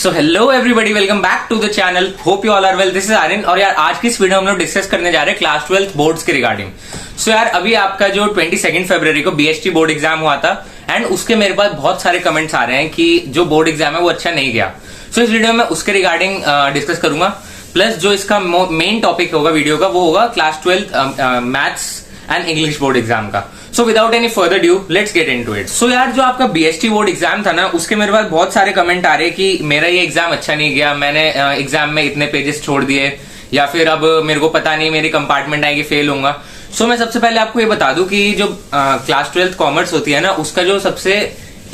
So hello everybody, welcome back to the channel. Hope you all are well. This is Aryan और यार आज की इस वीडियो में हम लोग डिस्कस करने जा रहे हैं क्लास 12 बोर्ड्स के रिगार्डिंग। सो यार अभी आपका जो 22 फरवरी को बीएसटी बोर्ड एग्जाम हुआ था एंड उसके मेरे पास बहुत सारे कमेंट्स आ रहे हैं कि जो बोर्ड एग्जाम है वो अच्छा नहीं गया। सो इस वीडियो में उसके रिगार्डिंग डिस्कस करूंगा, प्लस जो इसका मेन टॉपिक होगा वीडियो का वो होगा class 12 maths and English board exam का। So without any further due let's get into it. So यार जो आपका बीएसटी बोर्ड एग्जाम था ना, उसके मेरे पास बहुत सारे कमेंट आ रहे हैं कि मेरा ये एग्जाम अच्छा नहीं गया, मैंने एग्जाम में इतने पेजेस छोड़ दिए, या फिर अब मेरे को पता नहीं मेरी कंपार्टमेंट आएगी, फेल होऊंगा। सो मैं सबसे पहले आपको ये बता दूं कि जो क्लास 12 कॉमर्स होती है ना, उसका जो सबसे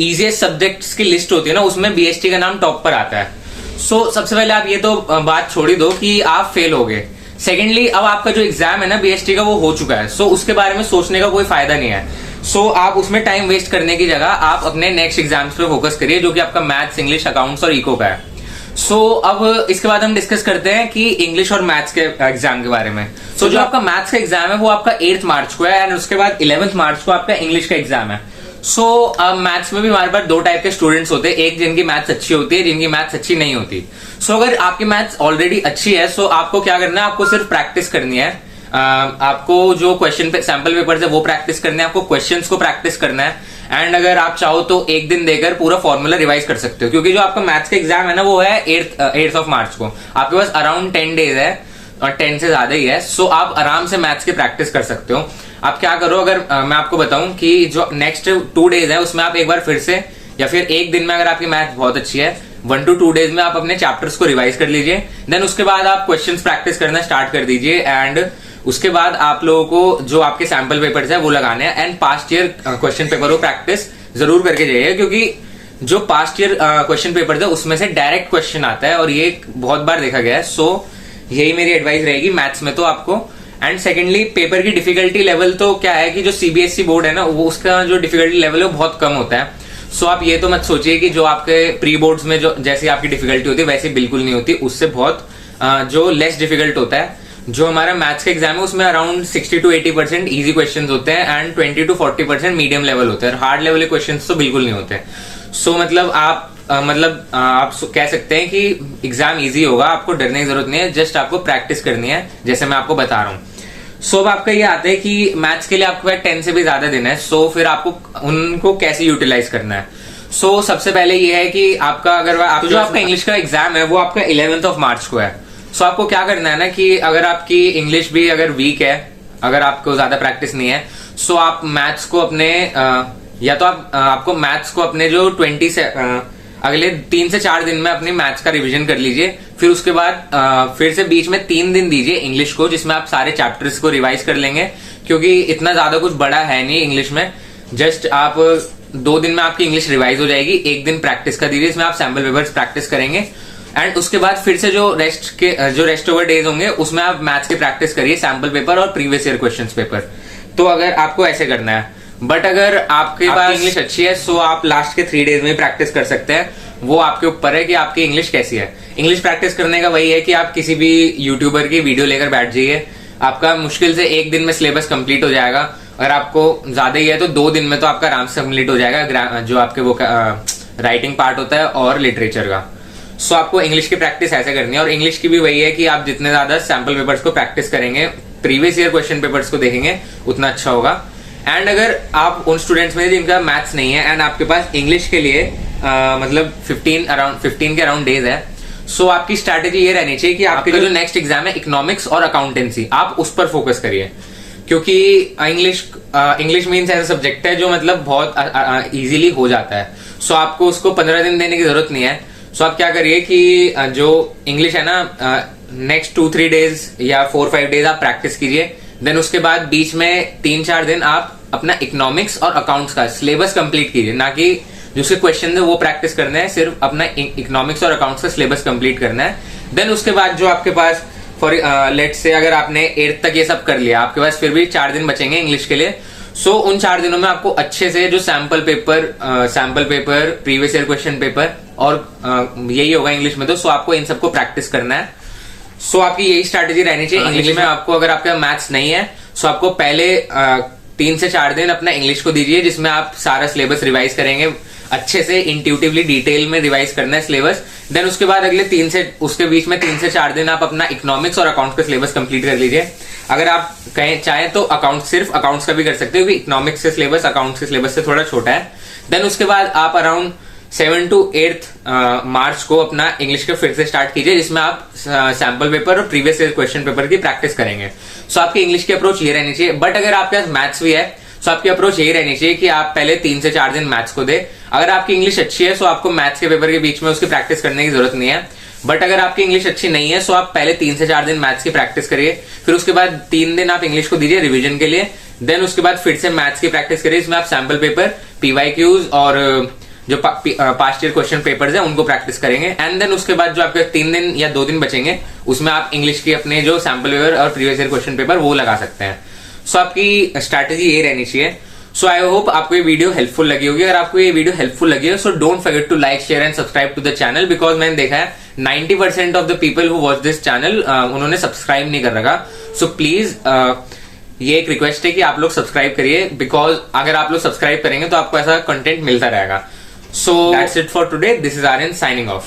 इजीएस्ट सब्जेक्ट्स की लिस्ट होती है ना, उसमें बीएसटी का नाम टॉप पर आता है। सो सबसे पहले आप ये तो बात छोड़ ही दो कि आप फेल हो गए। सेकेंडली अब आपका जो एग्जाम है ना बीएसटी का वो हो चुका है। सो उसके बारे में सोचने का कोई फायदा नहीं है। सो आप उसमें टाइम वेस्ट करने की जगह आप अपने नेक्स्ट एग्जाम्स पे फोकस करिए, जो कि आपका मैथ्स, इंग्लिश, अकाउंट्स और इको का है। सो अब इसके बाद हम डिस्कस करते हैं कि इंग्लिश और मैथ्स के एग्जाम के बारे में। सो जो आपका मैथ्स का एग्जाम है वो आपका 8 मार्च को है एंड उसके बाद 11 मार्च को आपका इंग्लिश का एग्जाम है। सो मैथ्स में भी हमारे पास दो टाइप के स्टूडेंट्स होते हैं, एक जिनकी मैथ्स अच्छी होती है, जिनकी मैथ्स अच्छी नहीं होती। सो अगर आपकी मैथ्स ऑलरेडी अच्छी है, सो आपको क्या करना है, आपको सिर्फ प्रैक्टिस करनी है। आपको जो क्वेश्चन पे सैंपल पेपर्स है वो प्रैक्टिस करने हैं, आपको क्वेश्चंस को प्रैक्टिस करना है एंड अगर आप चाहो तो एक दिन देकर पूरा फॉर्मूला रिवाइज कर सकते हो, क्योंकि जो आपका मैथ्स का एग्जाम है ना वो है 8th मार्च को। आपके पास अराउंड 10 डेज है और 10 से ज्यादा ही है। सो आप आराम से मैथ्स की प्रैक्टिस कर सकते हो। आप क्या करो, अगर मैं आपको बताऊं कि जो नेक्स्ट 2 डेज है उसमें आप एक बार फिर से, या फिर एक दिन में अगर आपकी मैथ्स बहुत अच्छी है, 1 to 2 डेज में आप अपने चैप्टर्स को रिवाइज कर लीजिए। देन उसके बाद आप क्वेश्चंस प्रैक्टिस करना स्टार्ट कर दीजिए एंड उसके बाद आप लोगों को जो आपके सैंपल पेपर्स है वो लगाने हैं and past year question paper को प्रैक्टिस जरूर करके जाइए, क्योंकि जो पास्ट ईयर क्वेश्चन पेपर है उसमें से डायरेक्ट क्वेश्चन आता है और ये बहुत बार देखा गया है। सो यही मेरी एडवाइस रहेगी मैथ्स में तो आपको। एंड सेकेंडली पेपर की डिफिकल्टी लेवल तो क्या है कि जो सीबीएसई बोर्ड है ना वो उसका जो डिफिकल्टी लेवल है वो बहुत कम होता है। सो आप ये तो मत सोचिए कि जो आपके प्री बोर्ड्स में जो जैसी आपकी डिफिकल्टी होती है वैसी बिल्कुल नहीं होती, उससे बहुत जो लेस डिफिकल्ट होता है। जो हमारा मैथ्स का एग्जाम है उसमें अराउंड 60 to 80% ईजी क्वेश्चन होते हैं एंड 20 to 40% मीडियम लेवल होते हैं, हार्ड लेवल के क्वेश्चन तो बिल्कुल नहीं होते। सो मतलब आप कह सकते हैं कि एग्जाम इजी होगा, आपको डरने की जरूरत नहीं है, जस्ट आपको प्रैक्टिस करनी है जैसे मैं आपको बता रहा हूँ। सो अब आपका ये आता है कि मैथ्स के लिए आपके पास 10 से भी ज्यादा दिन है। सो फिर आपको उनको कैसे यूटिलाइज करना है। सो सबसे पहले ये है कि आपका अगर जो आपका इंग्लिश का एग्जाम है वो आपका 11 मार्च को है। सो आपको क्या करना है ना कि अगर आपकी इंग्लिश भी अगर वीक है, अगर आपको ज्यादा प्रैक्टिस नहीं है, सो आप मैथ्स को अपने या तो आपको मैथ्स को अपने जो अगले 3 से 4 दिन में अपनी मैथ्स का रिवीजन कर लीजिए। फिर उसके बाद फिर से बीच में 3 दिन दीजिए इंग्लिश को, जिसमें आप सारे चैप्टर्स को रिवाइज कर लेंगे, क्योंकि इतना ज्यादा कुछ बड़ा है नहीं इंग्लिश में। जस्ट आप 2 दिन में आपकी इंग्लिश रिवाइज हो जाएगी। एक दिन प्रैक्टिस का दीजिए, इसमें आप सैंपल पेपर्स प्रैक्टिस करेंगे एंड उसके बाद फिर से जो रेस्ट ओवर डेज होंगे उसमें आप मैथ्स की प्रैक्टिस करिए, सैंपल पेपर और प्रीवियस ईयर क्वेश्चंस पेपर। तो अगर आपको ऐसे करना है, बट अगर आपके पास इंग्लिश अच्छी है सो आप लास्ट के 3 डेज में प्रैक्टिस कर सकते हैं। वो आपके ऊपर है कि आपकी इंग्लिश कैसी है। इंग्लिश प्रैक्टिस करने का वही है कि आप किसी भी यूट्यूबर की वीडियो लेकर बैठ जाइए, आपका मुश्किल से 1 दिन में सिलेबस कंप्लीट हो जाएगा। अगर आपको ज्यादा ही है तो 2 दिन में तो आपका आराम से कंप्लीट हो जाएगा, जो आपके वो राइटिंग पार्ट होता है और लिटरेचर का। सो आपको इंग्लिश की प्रैक्टिस ऐसे करनी है और इंग्लिश की भी वही है कि आप जितने ज्यादा सैंपल पेपर्स को प्रैक्टिस करेंगे, प्रीवियस ईयर क्वेश्चन पेपर्स को देखेंगे, उतना अच्छा होगा। एंड अगर आप उन स्टूडेंट्स में जिनका मैथ्स नहीं है एंड आपके पास इंग्लिश के लिए मतलब 15 के अराउंड डेज है, सो आपकी स्ट्रैटेजी ये रहनी चाहिए कि आपके जो नेक्स्ट एग्जाम है इकोनॉमिक्स और अकाउंटेंसी, आप उस पर फोकस करिए, क्योंकि इंग्लिश मीन्स ऐसा सब्जेक्ट है जो मतलब बहुत इजीली हो जाता है। सो आपको उसको 15 दिन देने की जरूरत नहीं है। सो आप क्या करिए कि जो इंग्लिश है ना, नेक्स्ट 2-3 डेज या 4-5 डेज आप प्रैक्टिस कीजिए। देन उसके बाद बीच में 3-4 दिन आप अपना इकोनॉमिक्स और अकाउंट्स का सिलेबस कंप्लीट कीजिए, ना कि जो उसके क्वेश्चन है वो प्रैक्टिस करना है, सिर्फ अपना इकोनॉमिक्स और अकाउंट्स का सिलेबस कंप्लीट करना है। देन उसके बाद जो आपके पास फॉर लेट्स से अगर आपने 8th तक ये सब कर लिया, आपके पास फिर भी 4 दिन बचेंगे इंग्लिश के लिए। सो उन 4 दिनों में आपको अच्छे से जो sample paper, previous year question paper और यही होगा इंग्लिश में, तो सो आपको इन सबको प्रैक्टिस करना है। सो आपकी यही स्ट्रैटेजी रहनी चाहिए इंग्लिश में। आपको अगर आपका मैथ्स नहीं है सो आपको पहले 3 से 4 दिन अपना इंग्लिश को दीजिए, जिसमें आप सारा सिलेबस रिवाइज करेंगे, अच्छे से इंट्यूटिवली डिटेल में रिवाइज करना है सिलेबस। देन उसके बाद अगले उसके बीच में 3 से 4 दिन आप अपना इकोनॉमिक्स और अकाउंट्स का सिलेबस कंप्लीट कर लीजिए। अगर आप कहें चाहें तो सिर्फ अकाउंट्स का भी कर सकते हो, क्योंकि इकोनॉमिक्स से सिलेबस अकाउंट्स के सिलेबस से थोड़ा छोटा है। देन उसके बाद आप अराउंड 7 to 8 मार्च को अपना इंग्लिश के फिर से स्टार्ट कीजिए, जिसमें आप सैंपल पेपर और प्रीवियस ईयर क्वेश्चन पेपर की प्रैक्टिस करेंगे। सो आपकी इंग्लिश की अप्रोच ये रहनी चाहिए। बट अगर आपके पास मैथ्स भी है तो आपकी अप्रोच यही रहनी चाहिए कि आप पहले 3 से 4 दिन मैथ्स को दे। अगर आपकी इंग्लिश अच्छी है तो आपको मैथ्स के पेपर के बीच में उसकी प्रैक्टिस करने की जरूरत नहीं है। बट अगर आपकी इंग्लिश अच्छी नहीं है तो आप पहले 3 से 4 दिन मैथ्स की प्रैक्टिस करिए, फिर उसके बाद 3 दिन आप इंग्लिश को दीजिए रिवीजन के लिए। देन उसके बाद फिर से मैथ्स की प्रैक्टिस करिए, इसमें आप सैंपल पेपर, पीवाईक्यूज और जो पास्ट ईयर क्वेश्चन पेपर्स है उनको प्रैक्टिस करेंगे। एंड देन उसके बाद जो आपके 3 दिन या 2 दिन बचेंगे उसमें आप इंग्लिश की अपने जो सैंपल पेपर और प्रीवियस ईयर क्वेश्चन पेपर वो लगा सकते हैं। सो आपकी स्ट्रैटेजी ये रहनी चाहिए। सो आई होप आपको ये वीडियो हेल्पफुल लगी होगी। अगर आपको ये वीडियो हेल्पफुल लगी हो so don't forget to like, share and subscribe to the channel, because मैंने देखा है 90% of the people who watch this channel उन्होंने सब्सक्राइब नहीं कर रखा। सो प्लीज ये एक रिक्वेस्ट है कि आप लोग सब्सक्राइब करिए, बिकॉज अगर आप लोग सब्सक्राइब करेंगे तो आपको ऐसा कंटेंट मिलता रहेगा। So that's it for today. This is Aryan signing off.